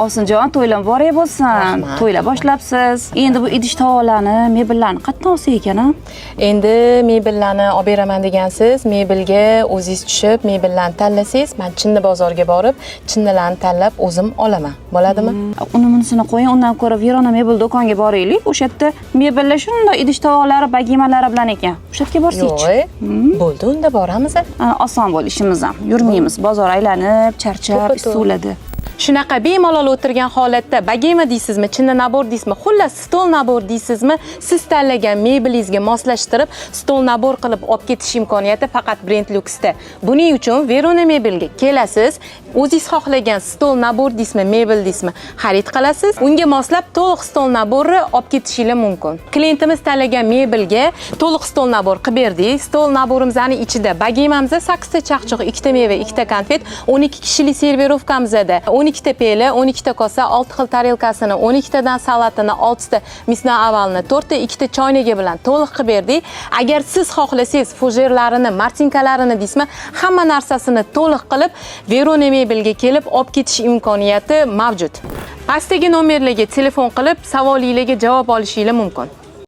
Ovsinjon, to'ylar muborak bo'lsin. To'ylar boshlabsiz. Endi bu idish tovoqlarni, mebellarni qayerdan olsa ekan, ha? Endi mebellarni olib beraman degansiz, mebelga o'zingiz tushib, mebellarni tanlasangiz, men Chinni bozorga borib, chinnilarni tanlab o'zim olaman. Bo'ladimi? Uni bunisini qo'ying, undan ko'ra Verona mebel do'konga boraylik. O'sha yerda mebellar shunday idish tovoqlari, bagimalari bilan ekan. O'sha yerga borsak-chi. Bo'ldi, unda boramiz. Oson bo'l ishimiz ham. Yurmaymiz, bozor aylanib, charchab, isuvladi. Shunaqa bemalol o'tirgan holatda bagema deysizmi, chinni nabor deysizmi, xullas stol nabor deysizmi, siz tanlagan mebelingizga moslashtirib, stol nabor qilib olib ketish imkoniyati faqat Brand Lux'da. Buning uchun Verona mebelga kelasiz, o'zingiz xohlagan stol nabor deysizmi, mebel deysizmi, xarid qilasiz, unga moslab to'liq stol naborni olib ketishingiz mumkin. Klientimiz tanlagan mebelga to'liq stol nabor qilib berdik. Stol naborimizning ichida bagemamizda 8 ta chaqchuq, 2 ta meva, 2 ta konfet, 12 kishilik servirovkamizda 12 ta pela, 12 ta kosa, 6 xil tarelkasini, 12 tadan salatini, 6 ta misna avalni, 4 ta 2 ta choynagi bilan to'liq qilib berdik. Agar siz xohlasangiz, fujerlarini, martinkalarini deysizmi, hamma narsasini to'liq qilib Verona mebelga kelib olib ketish imkoniyati mavjud. Pastdagi nomerlarga telefon qilib, savolingizga javob olishingiz mumkin.